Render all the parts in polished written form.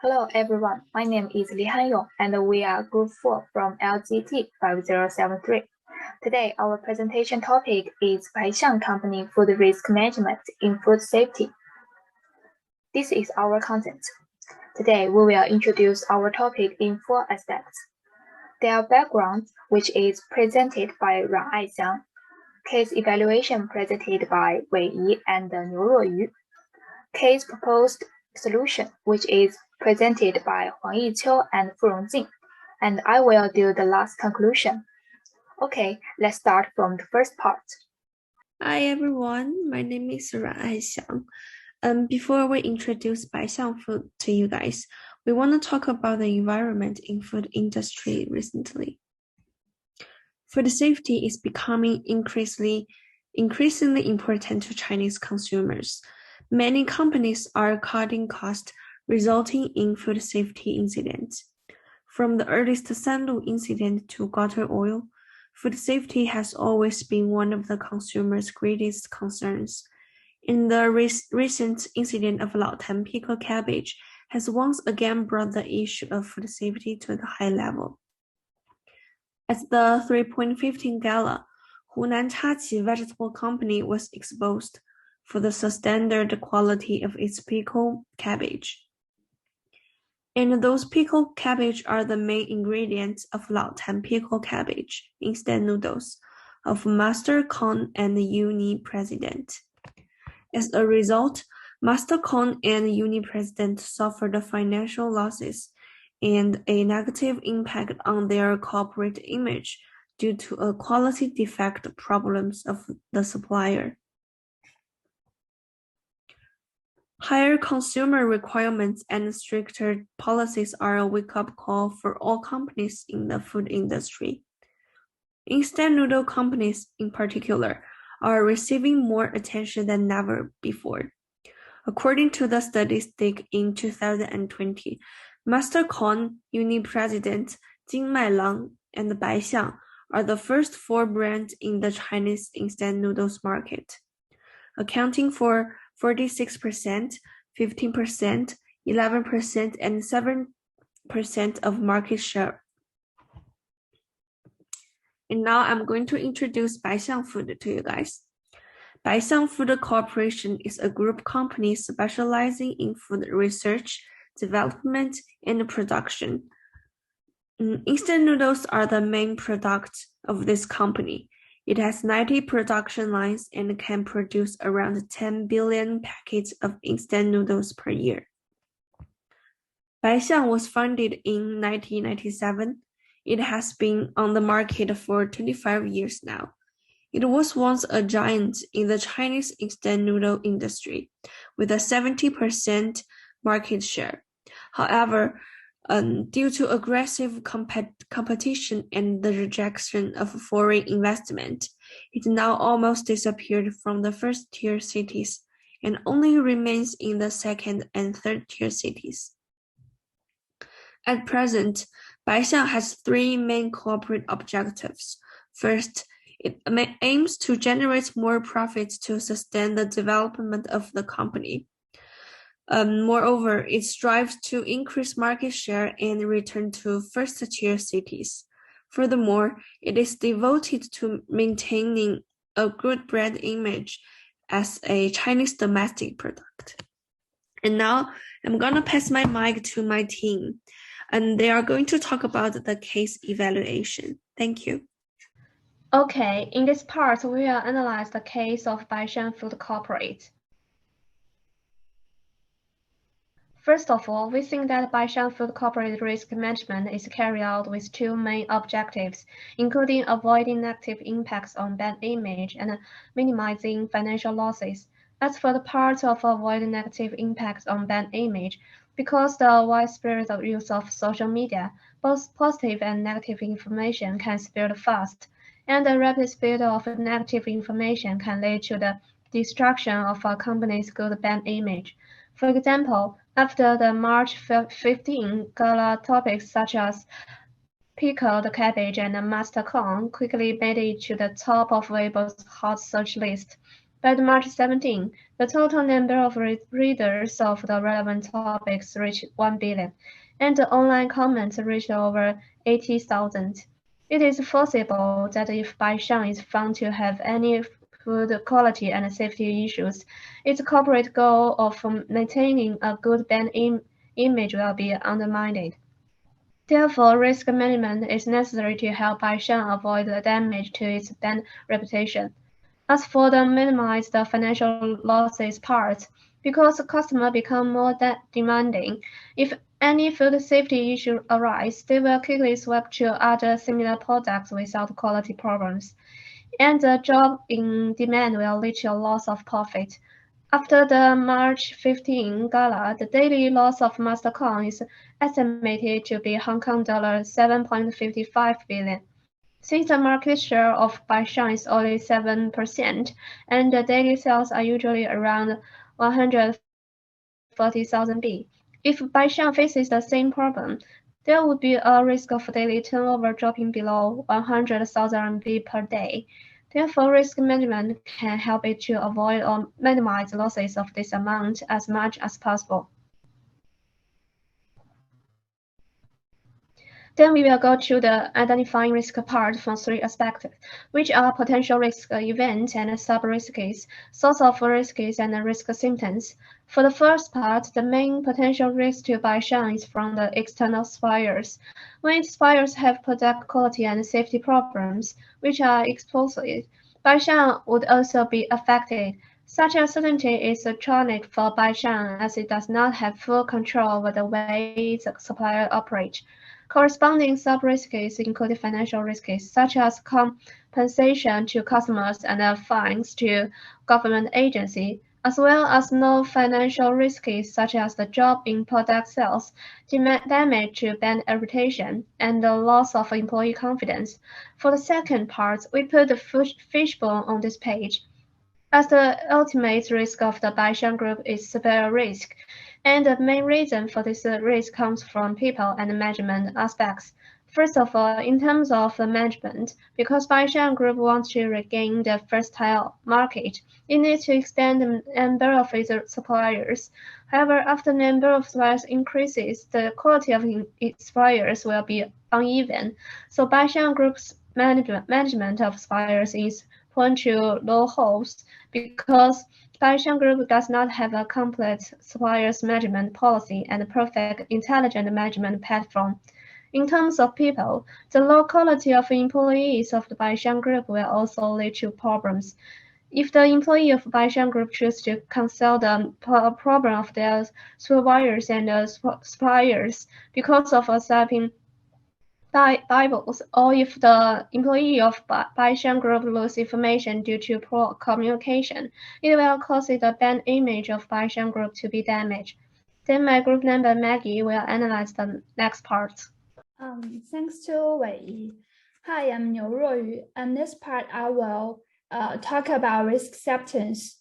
Hello everyone, my name is Li Hanyong and we are Group 4 from LGT 5073. Today our presentation topic is Baixiang Company Food Risk Management in Food Safety. This is our content. Today we will introduce our topic in 4 aspects. Their background, which is presented by Ran Aixiang, case evaluation presented by Wei Yi and Niu Ruoyu, case proposed solution, which is presented by Huang Yiqiu and Fu Rongjing, and I will do the last conclusion. Okay, let's start from the first part. Hi everyone, my name is Ran Aixiang. Before we introduce Baixiang Food to you guys, we want to talk about the environment in food industry recently. Food safety is becoming increasingly important to Chinese consumers. Many companies are cutting costs, resulting in food safety incidents. From the earliest Sanlu incident to gutter oil, food safety has always been one of the consumers' greatest concerns. In the recent incident of Laotan pickled cabbage has once again brought the issue of food safety to the high level. At the 3.15 Gala, Hunan Chaqi Vegetable Company was exposed for the substandard quality of its pickled cabbage. And those pickled cabbage are the main ingredients of Laotan pickled cabbage, instant noodles, of Master Kong and Uni President. As a result, Master Kong and Uni President suffered financial losses and a negative impact on their corporate image due to a quality defect problems of the supplier. Higher consumer requirements and stricter policies are a wake-up call for all companies in the food industry. Instant noodle companies, in particular, are receiving more attention than ever before. According to the statistic in 2020, Master Kong, Uni President, Jingmai Lang, and Baixiang are the first 4 brands in the Chinese instant noodles market, accounting for 46%, 15%, 11%, and 7% of market share. And now I'm going to introduce Baixiang Food to you guys. Baixiang Food Corporation is a group company specializing in food research, development, and production. Instant noodles are the main product of this company. It has 90 production lines and can produce around 10 billion packets of instant noodles per year. Baixiang was founded in 1997. It has been on the market for 25 years now. It was once a giant in the Chinese instant noodle industry, with a 70% market share. However, due to aggressive competition and the rejection of foreign investment, it now almost disappeared from the first-tier cities and only remains in the second and third-tier cities. At present, Baixiang has 3 main corporate objectives. First, it aims to generate more profits to sustain the development of the company. Moreover, it strives to increase market share and return to first-tier cities. Furthermore, it is devoted to maintaining a good brand image as a Chinese domestic product. And now, I'm going to pass my mic to my team, and they are going to talk about the case evaluation. Thank you. Okay, in this part, we will analyze the case of Baixiang Food Corporate. First of all, we think that Baixiang Food Corporate risk management is carried out with 2 main objectives, including avoiding negative impacts on brand image and minimizing financial losses. As for the part of avoiding negative impacts on brand image, because the widespread use of social media, both positive and negative information can spread fast, and the rapid spread of negative information can lead to the destruction of a company's good brand image. For example, after the March 15 Gala, topics such as pickled cabbage and Master Kong quickly made it to the top of Weibo's hot search list. By March 17, the total number of readers of the relevant topics reached 1 billion, and the online comments reached over 80,000. It is foreseeable that if Baishang is found to have any food quality and safety issues, its corporate goal of maintaining a good brand image will be undermined. Therefore, risk management is necessary to help Baishang avoid the damage to its brand reputation. As for the minimize the financial losses part, because customers become more demanding, if any food safety issue arise, they will quickly swap to other similar products without quality problems, and the drop in demand will lead to a loss of profit. After the March 15 gala, the daily loss of Mastercard is estimated to be Hong Kong dollar 7.55 billion. Since the market share of Baishang is only 7%, and the daily sales are usually around 140,000 B, if Baishang faces the same problem, there would be a risk of daily turnover dropping below 100,000 B per day. Therefore, risk management can help it to avoid or minimize losses of this amount as much as possible. Then we will go to the identifying risk part from three aspects, which are potential risk events and sub-risks, source of risks, and risk symptoms. For the first part, the main potential risk to Baishang is from the external suppliers. When its suppliers have product quality and safety problems, which are exposed, Baishang would also be affected. Such uncertainty is tragic for Baishang as it does not have full control over the way its supplier operates. Corresponding sub-risks include financial risks, such as compensation to customers and fines to government agencies, as well as non-financial risks, such as the drop in product sales, damage to brand reputation, and the loss of employee confidence. For the second part, we put the fishbone on this page, as the ultimate risk of the Baishang Group is superior risk, and the main reason for this risk comes from people and management aspects. First of all, in terms of the management, because Baishang Group wants to regain the first-tier market, it needs to expand the number of its suppliers. However, after the number of suppliers increases, the quality of its suppliers will be uneven. So Baishang Group's management of suppliers is prone to low hopes because Baishang Group does not have a complex suppliers management policy and a perfect intelligent management platform. In terms of people, the low quality of employees of the Baishang Group will also lead to problems. If the employee of Baishang Group choose to conceal the problem of their suppliers and suppliers because of accepting Bibles, or if the employee of Baishang Group loses information due to poor communication, it will cause the brand image of Baishang Group to be damaged. Then my group member Maggie will analyze the next part. Thanks to Wei. Hi, I'm Niu Ruoyu, and this part I will talk about risk acceptance.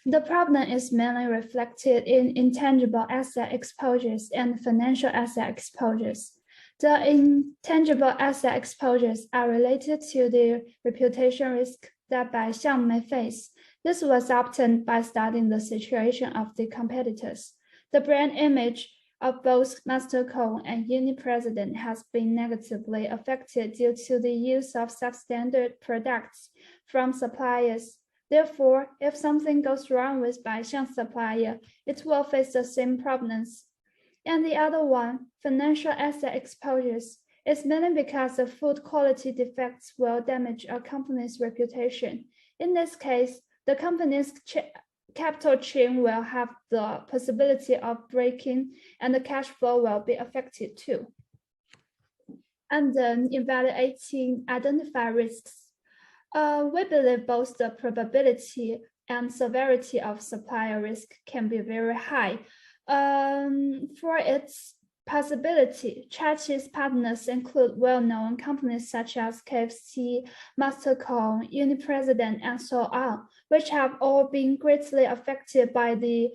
The problem is mainly reflected in intangible asset exposures and financial asset exposures. The intangible asset exposures are related to the reputation risk that Baishang may face. This was obtained by studying the situation of the competitors. The brand image of both Mastercard and Uni-President has been negatively affected due to the use of substandard products from suppliers. Therefore, if something goes wrong with Baishang's supplier, it will face the same problems. And the other one, financial asset exposures, is mainly because the food quality defects will damage a company's reputation. In this case, the company's capital chain will have the possibility of breaking, and the cash flow will be affected too. And then evaluating identified risks. We believe both the probability and severity of supplier risk can be very high. For its possibility, Chachi's partners include well-known companies such as KFC, Mastercard, Uni-President, and so on, which have all been greatly affected by the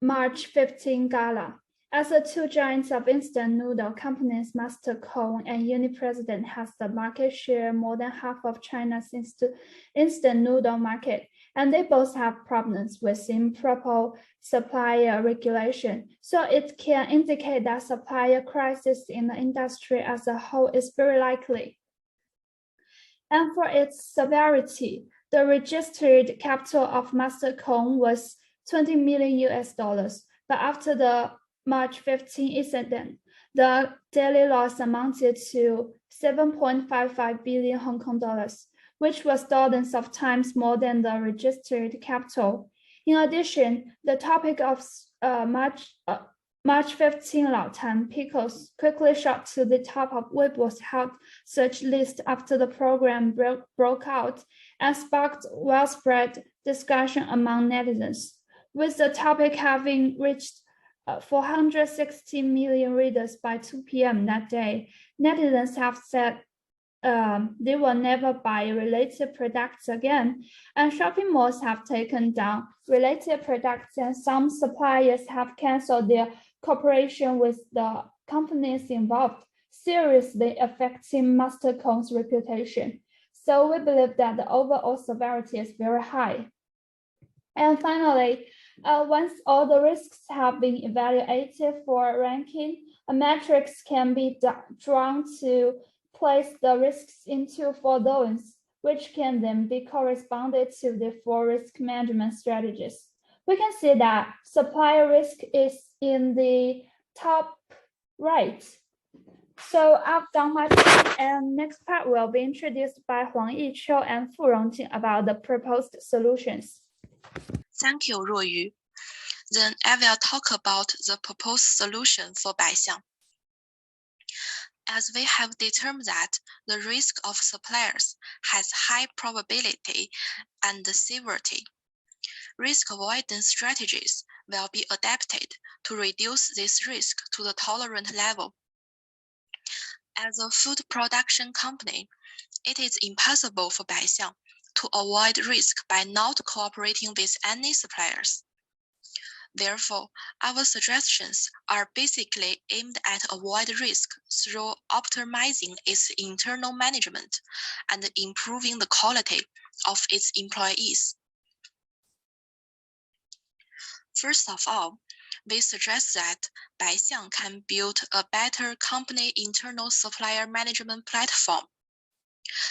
March 15 gala. As the two giants of instant noodle companies, Mastercone and Uni-President has the market share more than half of China's instant noodle market, and they both have problems with improper supplier regulation. So it can indicate that supplier crisis in the industry as a whole is very likely. And for its severity, the registered capital of Mastercone was 20 million US dollars, but after the March 15 incident, the daily loss amounted to 7.55 billion Hong Kong dollars, which was dozens of times more than the registered capital. In addition, the topic of March 15 Laotan pickles quickly shot to the top of Weibo's hot search list after the program broke out and sparked widespread discussion among netizens. With the topic having reached 460 million readers by 2 p.m. that day, netizens have said they will never buy related products again, and shopping malls have taken down related products, and some suppliers have canceled their cooperation with the companies involved, seriously affecting Mastercone's reputation. So we believe that the overall severity is very high. And finally, once all the risks have been evaluated for ranking, a matrix can be drawn to place the risks into four zones, which can then be corresponded to the four risk management strategies. We can see that supplier risk is in the top right. So I've done my part, and next part will be introduced by Huang Yiqiu and Fu Rongjing about the proposed solutions. Thank you, Ruoyu. Then I will talk about the proposed solution for Baixiang. As we have determined that the risk of suppliers has high probability and severity, risk avoidance strategies will be adapted to reduce this risk to the tolerant level. As a food production company, it is impossible for Baixiang to avoid risk by not cooperating with any suppliers. Therefore, our suggestions are basically aimed at avoid risk through optimizing its internal management and improving the quality of its employees. First of all, we suggest that Baixiang can build a better company internal supplier management platform.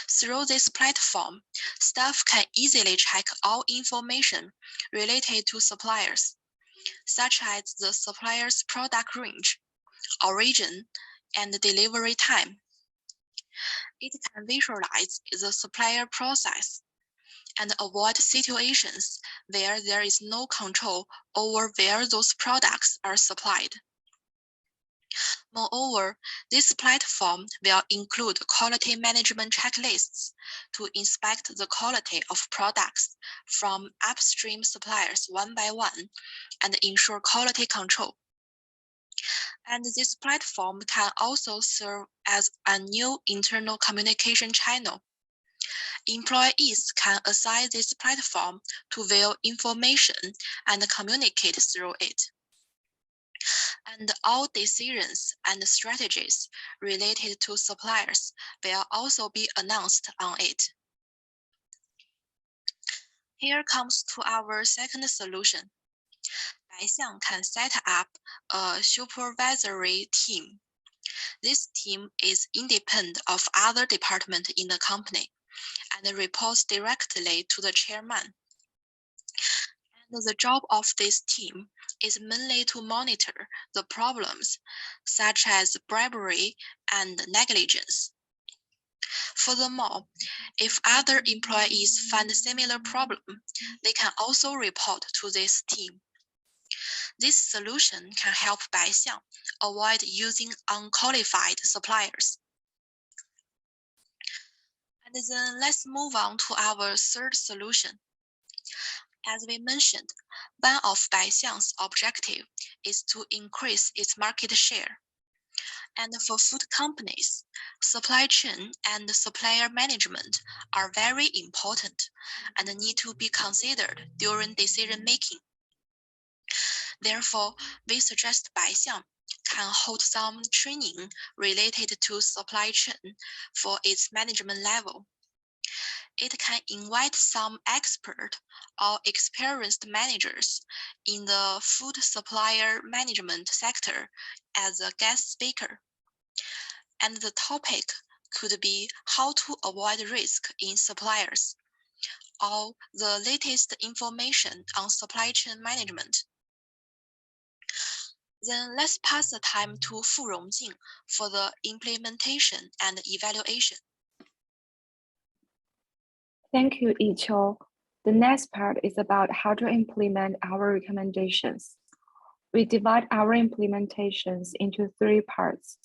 Through this platform, staff can easily check all information related to suppliers, such as the supplier's product range, origin, and delivery time. It can visualize the supplier process and avoid situations where there is no control over where those products are supplied. Moreover, this platform will include quality management checklists to inspect the quality of products from upstream suppliers one by one and ensure quality control. And this platform can also serve as a new internal communication channel. Employees can access this platform to view information and communicate through it. And all decisions and strategies related to suppliers will also be announced on it. Here comes to our second solution. Baixiang can set up a supervisory team. This team is independent of other departments in the company and reports directly to the chairman. And the job of this team is mainly to monitor the problems, such as bribery and negligence. Furthermore, if other employees find a similar problem, they can also report to this team. This solution can help Baixiang avoid using unqualified suppliers. And then let's move on to our third solution. As we mentioned, one of Baixiang's objectives is to increase its market share. And for food companies, supply chain and supplier management are very important and need to be considered during decision making. Therefore, we suggest Baixiang can hold some training related to supply chain for its management level. It can invite some expert or experienced managers in the food supplier management sector as a guest speaker. And the topic could be how to avoid risk in suppliers or the latest information on supply chain management. Then let's pass the time to Fu Rongjing for the implementation and evaluation. Thank you, Yiqiu. The next part is about how to implement our recommendations. We divide our implementations into 3 parts.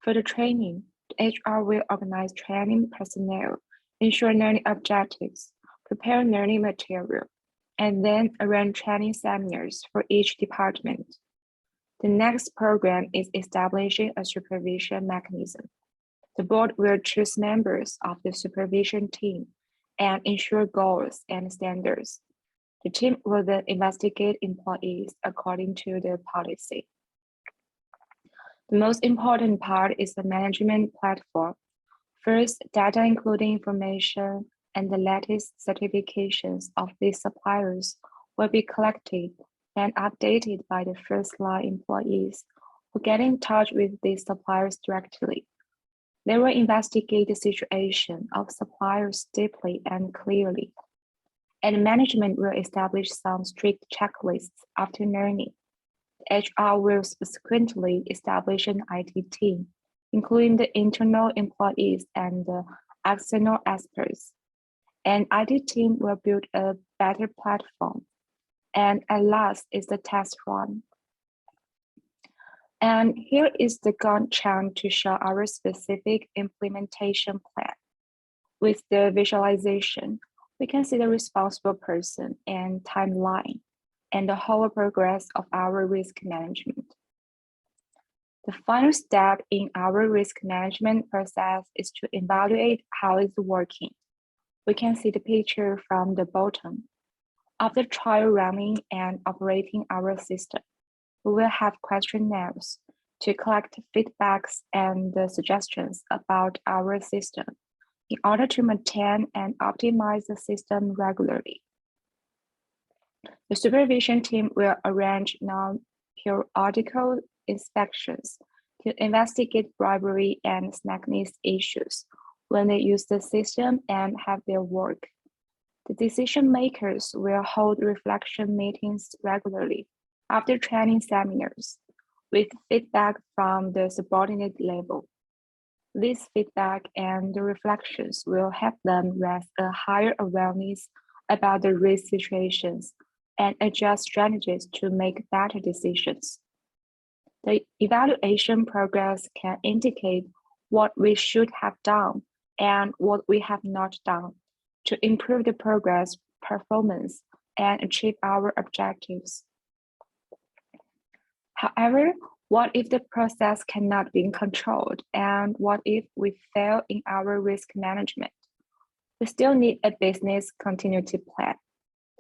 For the training, the HR will organize training personnel, ensure learning objectives, prepare learning material, and then arrange training seminars for each department. The next program is establishing a supervision mechanism. The board will choose members of the supervision team and ensure goals and standards. The team will then investigate employees according to the policy. The most important part is the management platform. First, data including information and the latest certifications of these suppliers will be collected and updated by the first-line employees who get in touch with these suppliers directly. They will investigate the situation of suppliers deeply and clearly, and management will establish some strict checklists after learning. The HR will subsequently establish an IT team, including the internal employees and the external experts. An IT team will build a better platform. And at last is the test run. And here is the Gantt chart to show our specific implementation plan. With the visualization, we can see the responsible person and timeline, and the whole progress of our risk management. The final step in our risk management process is to evaluate how it's working. We can see the picture from the bottom. After trial running and operating our system, we will have questionnaires to collect feedbacks and suggestions about our system in order to maintain and optimize the system regularly. The supervision team will arrange non-periodical inspections to investigate bribery and slackness issues when they use the system and have their work. The decision makers will hold reflection meetings regularly after training seminars with feedback from the subordinate level. This feedback and the reflections will help them raise a higher awareness about the risk situations and adjust strategies to make better decisions. The evaluation progress can indicate what we should have done and what we have not done to improve the progress, performance, and achieve our objectives. However, what if the process cannot be controlled, and what if we fail in our risk management? We still need a business continuity plan.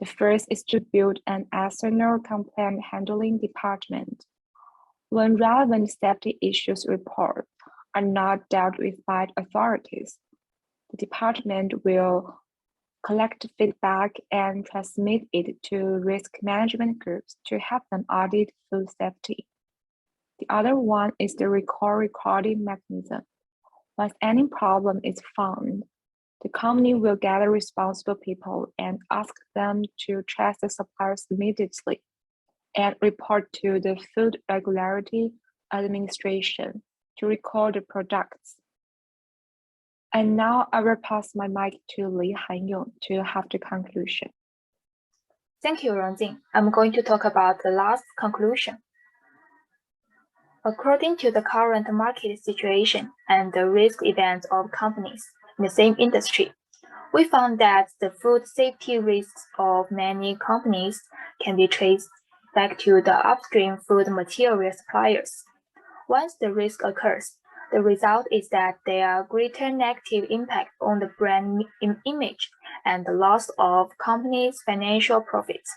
The first is to build an external complaint handling department. When relevant safety issues reports are not dealt with by authorities, the department will collect feedback and transmit it to risk management groups to help them audit food safety. The other one is the recording mechanism. Once any problem is found, the company will gather responsible people and ask them to trace the suppliers immediately and report to the Food Regularity Administration to record the products. And now I will pass my mic to Li Hanyong to have the conclusion. Thank you, Rongjing. I'm going to talk about the last conclusion. According to the current market situation and the risk events of companies in the same industry, we found that the food safety risks of many companies can be traced back to the upstream food material suppliers. Once the risk occurs, the result is that there are greater negative impact on the brand image and the loss of companies' financial profits.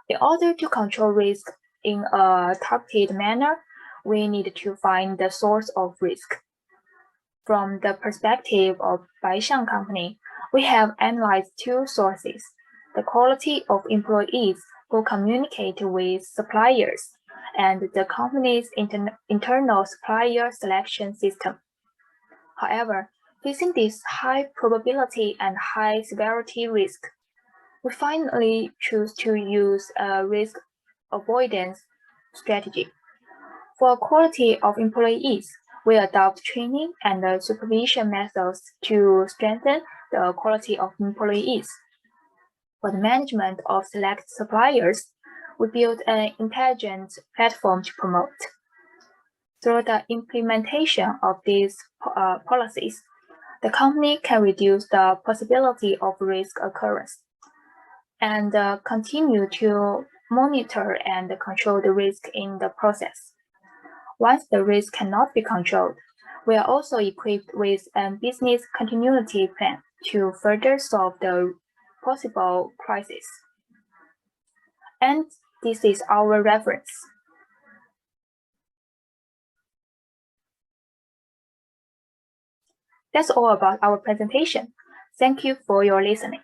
In order to control risk, in a targeted manner, we need to find the source of risk. From the perspective of Baixiang Company, we have analyzed two sources: the quality of employees who communicate with suppliers and the company's internal supplier selection system. However, facing this high probability and high severity risk, we finally choose to use a risk avoidance strategy. For quality of employees, we adopt training and supervision methods to strengthen the quality of employees. For the management of select suppliers, we build an intelligent platform to promote. Through the implementation of these policies, the company can reduce the possibility of risk occurrence and continue to monitor and control the risk in the process. Once the risk cannot be controlled, we are also equipped with a business continuity plan to further solve the possible crisis. And this is our reference. That's all about our presentation. Thank you for your listening.